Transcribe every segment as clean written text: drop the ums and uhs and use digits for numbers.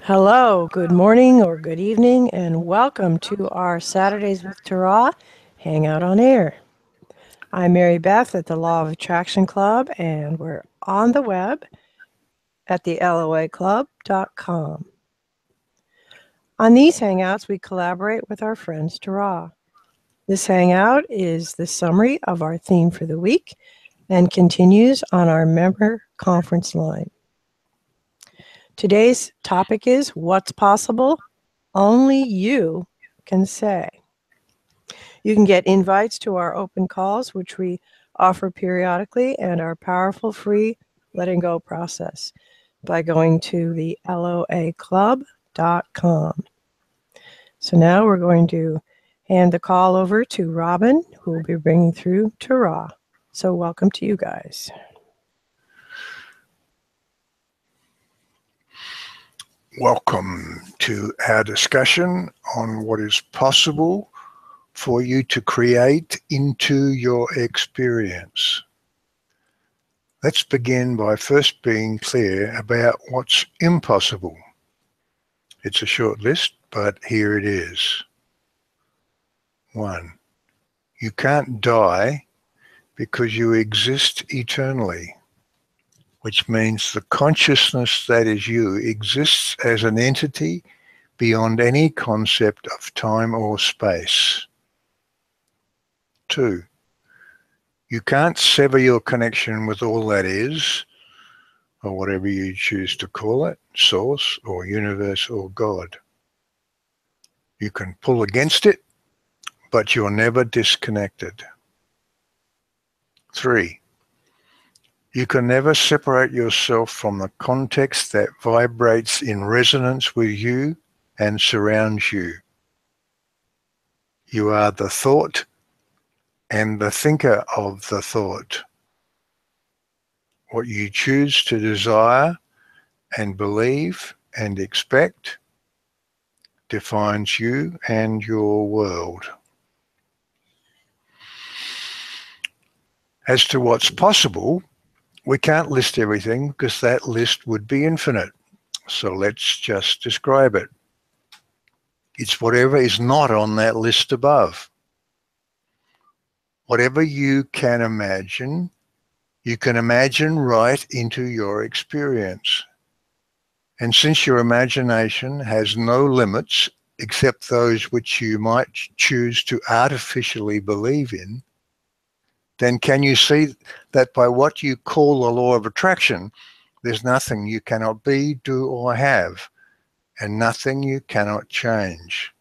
Hello, good morning or good evening, and welcome to our Saturdays with Tara Hangout on Air. I'm Mary Beth at the Law of Attraction Club, and we're on the web at the loaclub.com. On these Hangouts, we collaborate with our friends Tara. This Hangout is the summary of our theme for the week and continues on our member conference line. Today's topic is what's possible? Only you can say. You can get invites to our open calls, which we offer periodically, and our powerful free letting go process by going to the loaclub.com. So now we're going to hand the call over to Robin, who will be bringing through Tara. So welcome to you guys. Welcome to our discussion on what is possible for you to create into your experience. Let's begin by first being clear about what's impossible. It's a short list, but here it is. 1. You can't die because you exist eternally, which means the consciousness that is you exists as an entity beyond any concept of time or space. 2. You can't sever your connection with all that is, or whatever you choose to call it, source or universe or God. You can pull against it, but you're never disconnected. 3. You can never separate yourself from the context that vibrates in resonance with you and surrounds you. You are the thought and the thinker of the thought. What you choose to desire and believe and expect defines you and your world. As to what's possible, we can't list everything because that list would be infinite. So let's just describe it. It's whatever is not on that list above. Whatever you can imagine right into your experience. And since your imagination has no limits except those which you might choose to artificially believe in, then can you see that by what you call the law of attraction, there's nothing you cannot be, do, or have, and nothing you cannot change?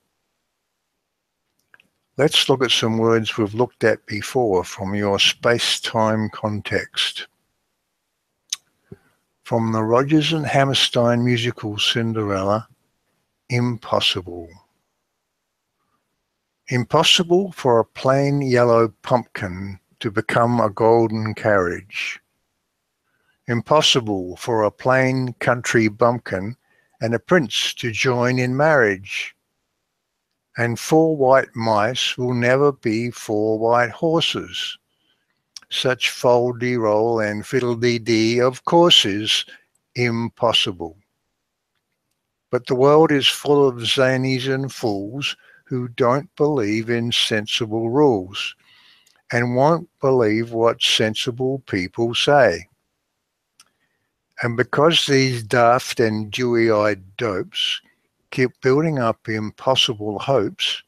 Let's look at some words we've looked at before from your space-time context. From the Rodgers and Hammerstein musical Cinderella, impossible. Impossible for a plain yellow pumpkin to become a golden carriage. Impossible for a plain country bumpkin and a prince to join in marriage. And 4 white mice will never be 4 white horses. Such fol-de-roll and fiddle-dee-dee of course is impossible. But the world is full of zanies and fools who don't believe in sensible rules and won't believe what sensible people say. And because these daft and dewy-eyed dopes keep building up impossible hopes,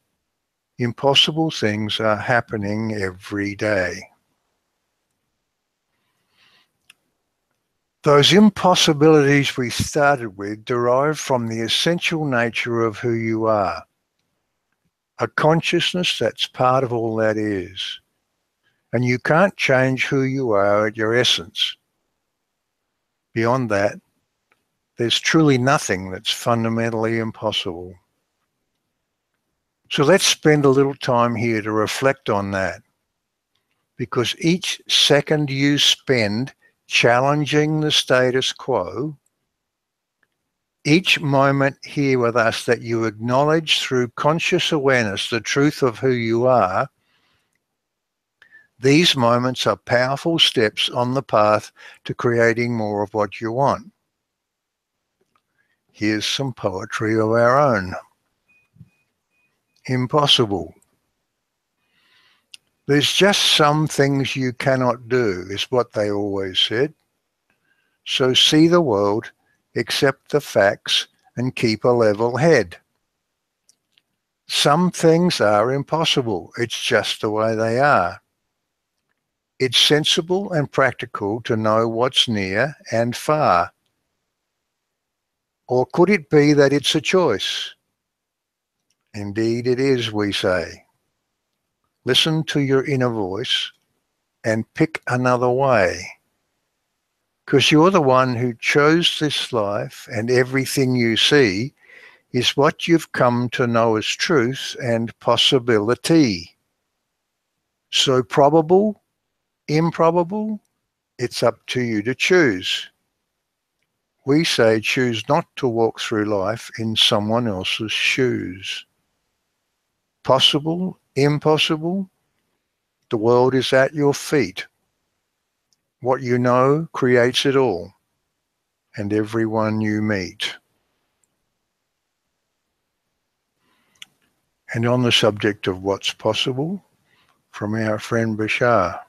impossible things are happening every day. Those impossibilities we started with derive from the essential nature of who you are, a consciousness that's part of all that is. And you can't change who you are at your essence. Beyond that, there's truly nothing that's fundamentally impossible. So let's spend a little time here to reflect on that, because each second you spend challenging the status quo, each moment here with us that you acknowledge through conscious awareness the truth of who you are, these moments are powerful steps on the path to creating more of what you want. Here's some poetry of our own. Impossible. There's just some things you cannot do, is what they always said. So see the world, accept the facts, and keep a level head. Some things are impossible. It's just the way they are. It's sensible and practical to know what's near and far. Or could it be that it's a choice? Indeed it is, we say. Listen to your inner voice and pick another way. Because you're the one who chose this life, and everything you see is what you've come to know as truth and possibility. So probable, improbable, it's up to you to choose. We say choose not to walk through life in someone else's shoes. Possible, impossible, the world is at your feet. What you know creates it all, and everyone you meet. And on the subject of what's possible, from our friend Bashar,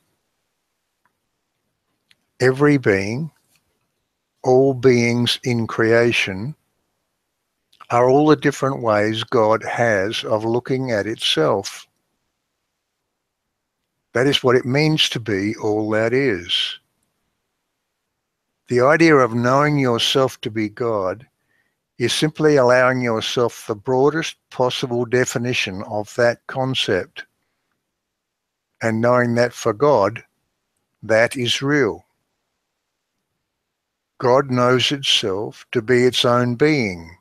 every being, all beings in creation, are all the different ways God has of looking at itself. That is what it means to be all that is. The idea of knowing yourself to be God is simply allowing yourself the broadest possible definition of that concept, and knowing that for God, that is real. God knows itself to be its own being,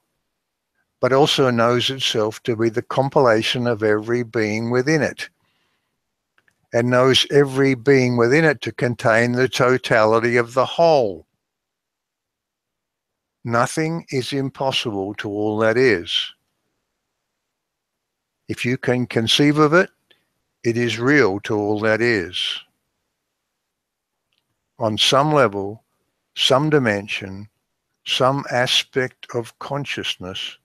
but also knows itself to be the compilation of every being within it, and knows every being within it to contain the totality of the whole. Nothing is impossible to all that is. If you can conceive of it, it is real to all that is. On some level, some dimension, some aspect of consciousness,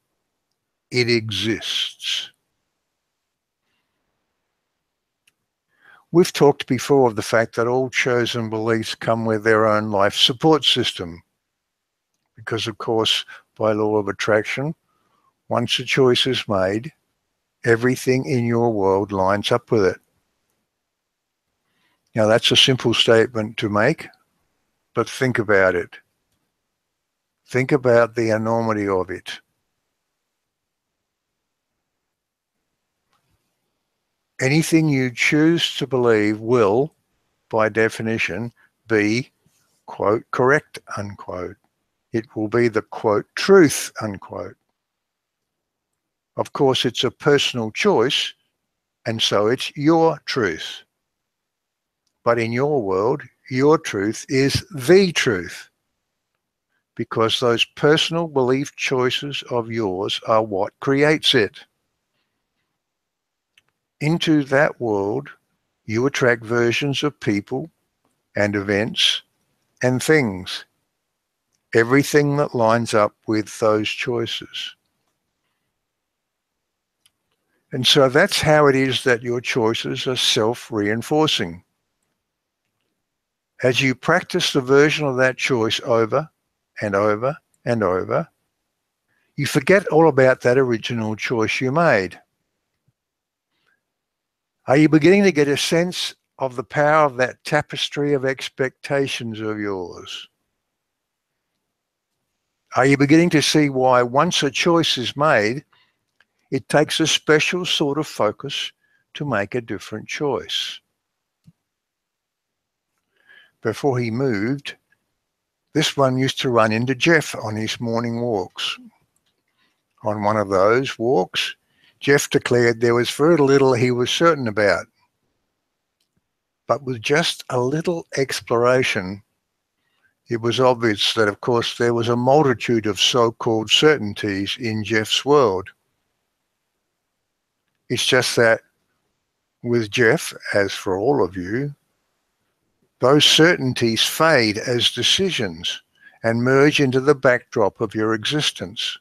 it exists. We've talked before of the fact that all chosen beliefs come with their own life support system, because of course, by law of attraction, once a choice is made, everything in your world lines up with it. Now that's a simple statement to make, but think about it. Think about the enormity of it. Anything you choose to believe will, by definition, be, quote, correct, unquote. It will be the, quote, truth, unquote. Of course, it's a personal choice, and so it's your truth. But in your world, your truth is the truth, because those personal belief choices of yours are what creates it. Into that world, you attract versions of people and events and things, everything that lines up with those choices. And so that's how it is that your choices are self-reinforcing. As you practice the version of that choice over and over and over, you forget all about that original choice you made. Are you beginning to get a sense of the power of that tapestry of expectations of yours? Are you beginning to see why once a choice is made, it takes a special sort of focus to make a different choice? Before he moved, this one used to run into Jeff on his morning walks. On one of those walks, Jeff declared there was very little he was certain about. But with just a little exploration, it was obvious that, of course, there was a multitude of so-called certainties in Jeff's world. It's just that with Jeff, as for all of you, those certainties fade as decisions, and merge into the backdrop of your existence.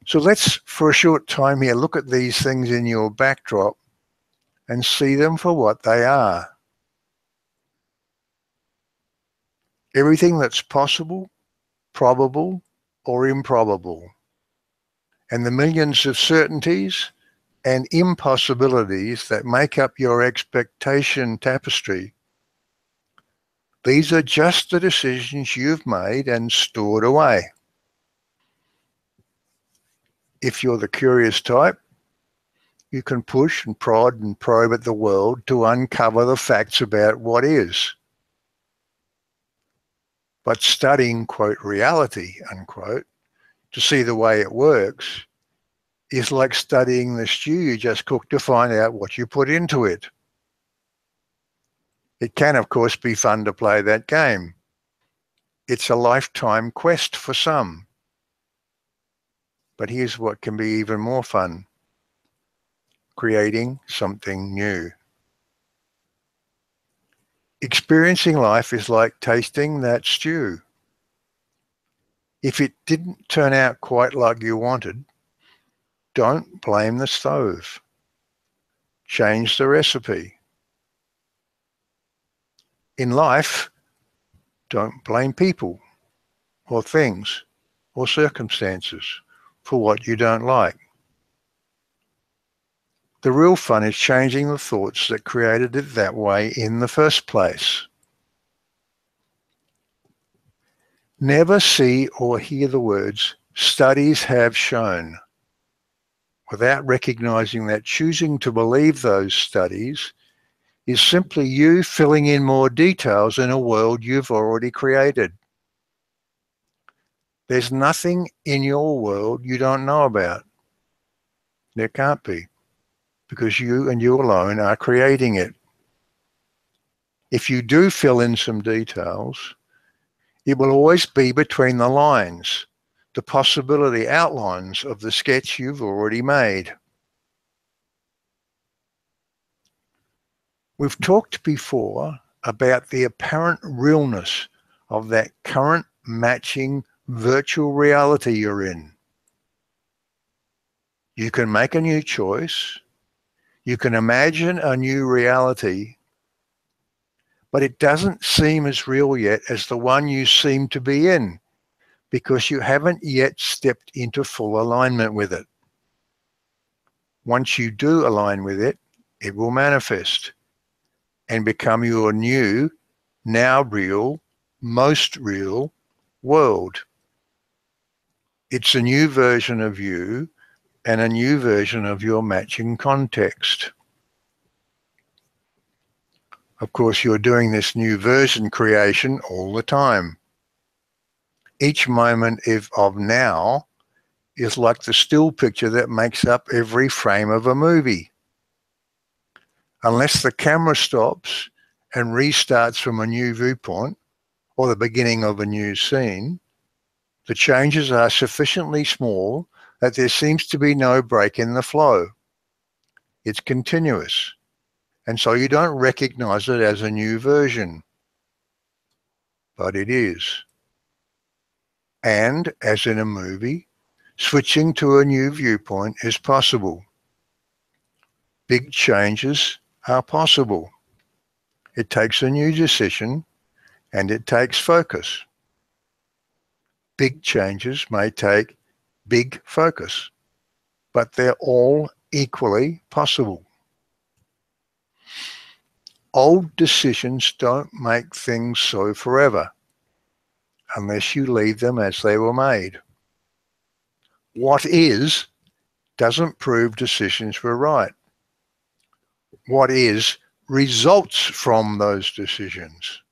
So let's, for a short time here, look at these things in your backdrop and see them for what they are. Everything that's possible, probable, or improbable, and the millions of certainties and impossibilities that make up your expectation tapestry. These are just the decisions you've made and stored away. If you're the curious type, you can push and prod and probe at the world to uncover the facts about what is. But studying, quote, reality, unquote, to see the way it works is like studying the stew you just cooked to find out what you put into it. It can, of course, be fun to play that game. It's a lifetime quest for some. But here's what can be even more fun: creating something new. Experiencing life is like tasting that stew. If it didn't turn out quite like you wanted, don't blame the stove. Change the recipe. In life, don't blame people or things or circumstances for what you don't like. The real fun is changing the thoughts that created it that way in the first place. Never see or hear the words "studies have shown" without recognizing that choosing to believe those studies is simply you filling in more details in a world you've already created. There's nothing in your world you don't know about. There can't be, because you and you alone are creating it. If you do fill in some details, it will always be between the lines, the possibility outlines of the sketch you've already made. We've talked before about the apparent realness of that current matching virtual reality you're in. You can make a new choice. You can imagine a new reality, but it doesn't seem as real yet as the one you seem to be in, because you haven't yet stepped into full alignment with it. Once you do align with it, it will manifest and become your new, now real, most real world. It's a new version of you and a new version of your matching context. Of course, you're doing this new version creation all the time. Each moment of now is like the still picture that makes up every frame of a movie. Unless the camera stops and restarts from a new viewpoint or the beginning of a new scene, the changes are sufficiently small that there seems to be no break in the flow. It's continuous, and so you don't recognize it as a new version. But it is. And, as in a movie, switching to a new viewpoint is possible. Big changes are possible. It takes a new decision, and it takes focus. Big changes may take big focus, but they're all equally possible. Old decisions don't make things so forever, unless you leave them as they were made. What is doesn't prove decisions were right. What is results from those decisions.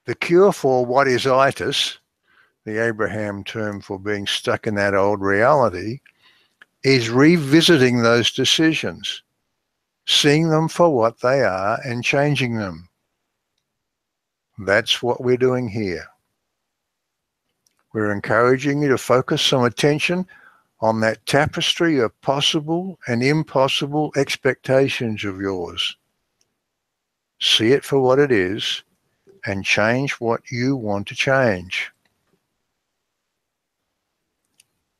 The cure for what is itis, the Abraham term for being stuck in that old reality, is revisiting those decisions, seeing them for what they are and changing them. That's what we're doing here. We're encouraging you to focus some attention on that tapestry of possible and impossible expectations of yours. See it for what it is and change what you want to change.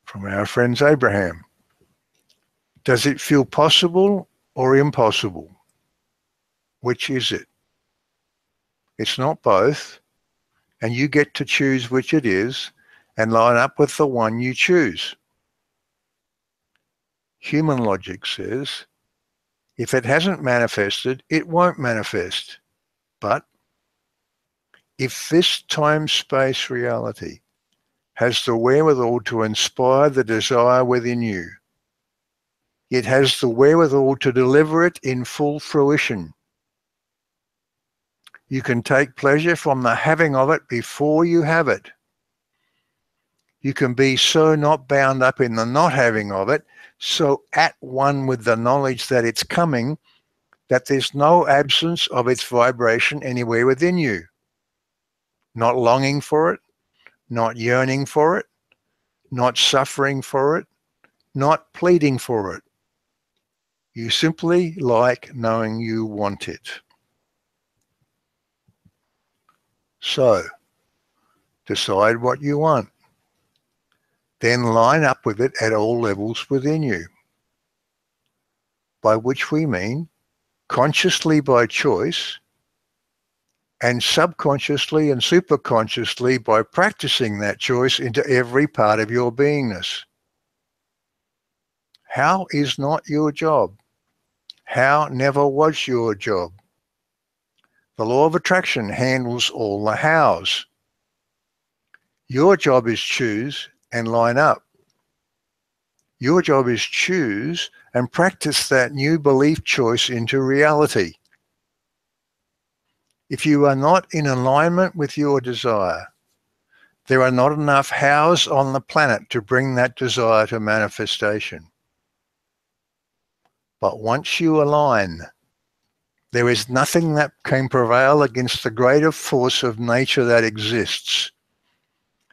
From our friends Abraham. Does it feel possible or impossible? Which is it? It's not both, and you get to choose which it is and line up with the one you choose. Human logic says, if it hasn't manifested, it won't manifest. But if this time-space reality has the wherewithal to inspire the desire within you, it has the wherewithal to deliver it in full fruition. You can take pleasure from the having of it before you have it. You can be so not bound up in the not having of it, so at one with the knowledge that it's coming, that there's no absence of its vibration anywhere within you. Not longing for it, not yearning for it, not suffering for it, not pleading for it. You simply like knowing you want it. So, decide what you want. Then line up with it at all levels within you. By which we mean consciously by choice, and subconsciously and superconsciously by practicing that choice into every part of your beingness. How is not your job? How never was your job? The law of attraction handles all the hows. Your job is choose and line up. Your job is choose and practice that new belief choice into reality. If you are not in alignment with your desire, there are not enough hows on the planet to bring that desire to manifestation. But once you align, there is nothing that can prevail against the greater force of nature that exists.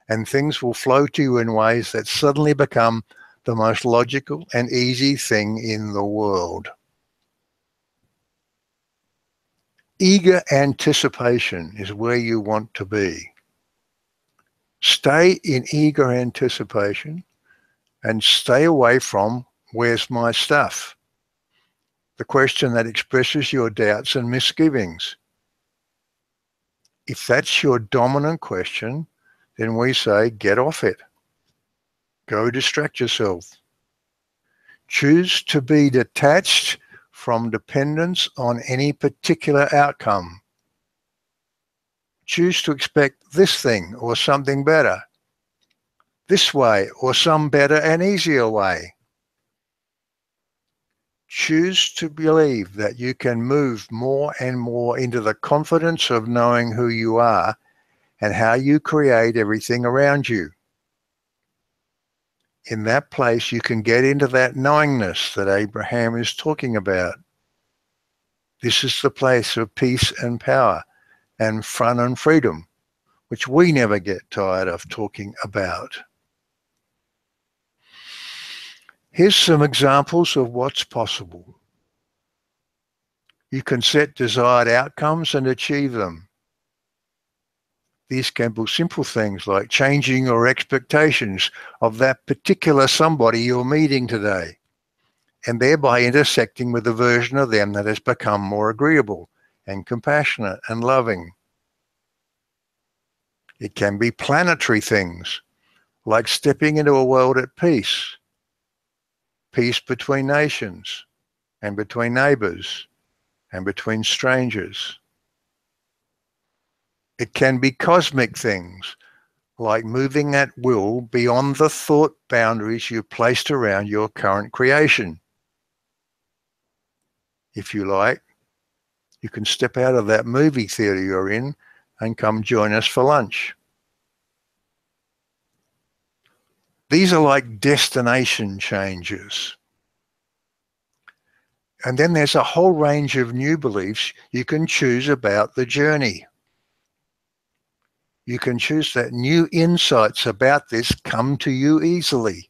And things will flow to you in ways that suddenly become the most logical and easy thing in the world. Eager anticipation is where you want to be. Stay in eager anticipation and stay away from where's my stuff? The question that expresses your doubts and misgivings. If that's your dominant question, then we say get off it. Go distract yourself. Choose to be detached from dependence on any particular outcome. Choose to expect this thing or something better, this way or some better and easier way. Choose to believe that you can move more and more into the confidence of knowing who you are and how you create everything around you. In that place, you can get into that knowingness that Abraham is talking about. This is the place of peace and power and fun and freedom, which we never get tired of talking about. Here's some examples of what's possible. You can set desired outcomes and achieve them. These can be simple things like changing your expectations of that particular somebody you're meeting today, and thereby intersecting with a version of them that has become more agreeable and compassionate and loving. It can be planetary things, like stepping into a world at peace, peace between nations and between neighbors and between strangers. It can be cosmic things, like moving at will beyond the thought boundaries you've placed around your current creation. If you like, you can step out of that movie theater you're in and come join us for lunch. These are like destination changes. And then there's a whole range of new beliefs you can choose about the journey. You can choose that new insights about this come to you easily.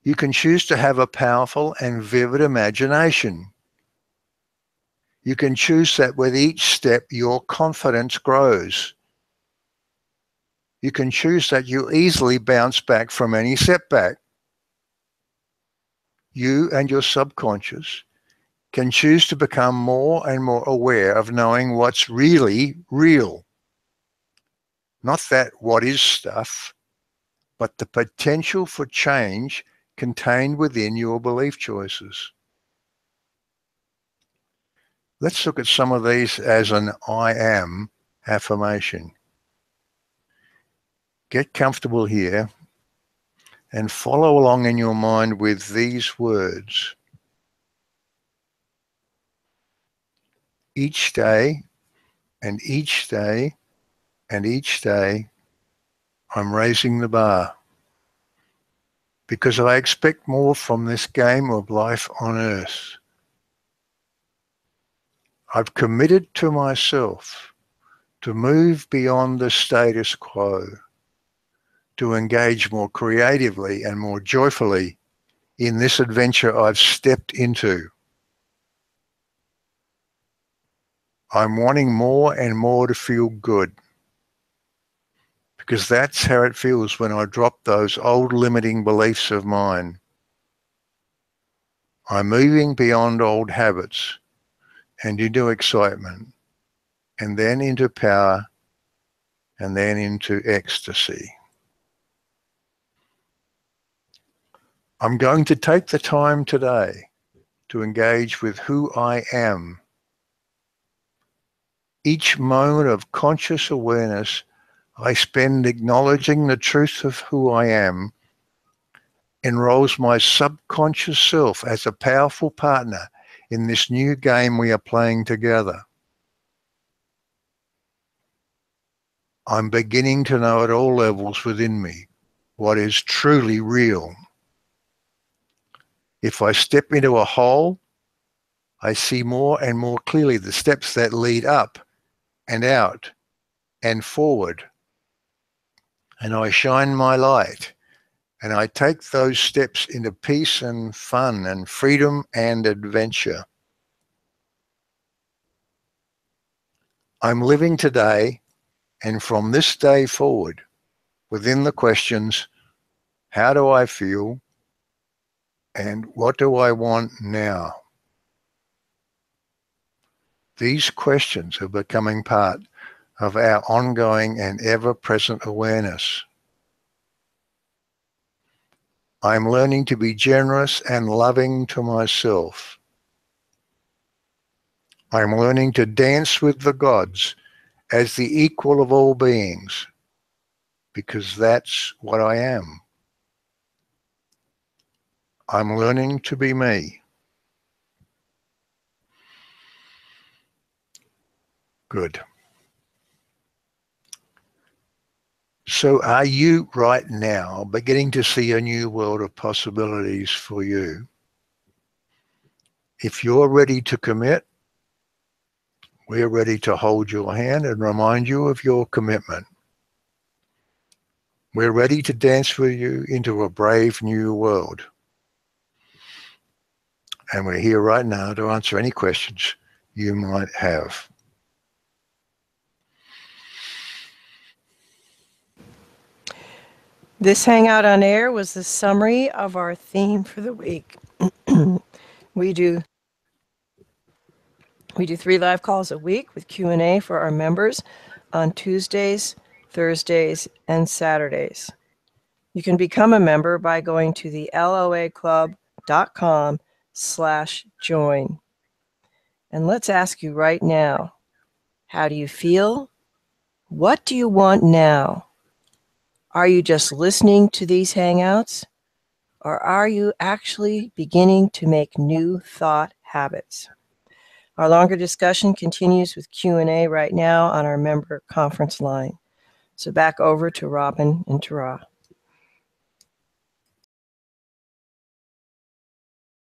You can choose to have a powerful and vivid imagination. You can choose that with each step your confidence grows. You can choose that you easily bounce back from any setback. You and your subconscious can choose to become more and more aware of knowing what's really real. Not that what is stuff, but the potential for change contained within your belief choices. Let's look at some of these as an I am affirmation. Get comfortable here and follow along in your mind with these words. Each day and each day and each day, I'm raising the bar because I expect more from this game of life on earth. I've committed to myself to move beyond the status quo, to engage more creatively and more joyfully in this adventure I've stepped into. I'm wanting more and more to feel good, because that's how it feels when I drop those old limiting beliefs of mine. I'm moving beyond old habits and into excitement, and then into power, and then into ecstasy. I'm going to take the time today to engage with who I am. Each moment of conscious awareness I spend acknowledging the truth of who I am enrolls my subconscious self as a powerful partner in this new game we are playing together. I'm beginning to know at all levels within me what is truly real. If I step into a hole, I see more and more clearly the steps that lead up and out and forward. And I shine my light, and I take those steps into peace and fun and freedom and adventure. I'm living today, and from this day forward, within the questions, how do I feel and what do I want now? These questions are becoming part of our ongoing and ever-present awareness. I'm learning to be generous and loving to myself. I'm learning to dance with the gods as the equal of all beings, because that's what I am. I'm learning to be me. Good. So are you right now beginning to see a new world of possibilities for you? If you're ready to commit, we're ready to hold your hand and remind you of your commitment. We're ready to dance with you into a brave new world. And we're here right now to answer any questions you might have. This Hangout on Air was the summary of our theme for the week. We do 3 live calls a week with Q&A for our members on Tuesdays, Thursdays, and Saturdays. You can become a member by going to the loaclub.com/join. And let's ask you right now, how do you feel? What do you want now? Are you just listening to these Hangouts? Or are you actually beginning to make new thought habits? Our longer discussion continues with Q&A right now on our member conference line. So back over to Robin and Tara.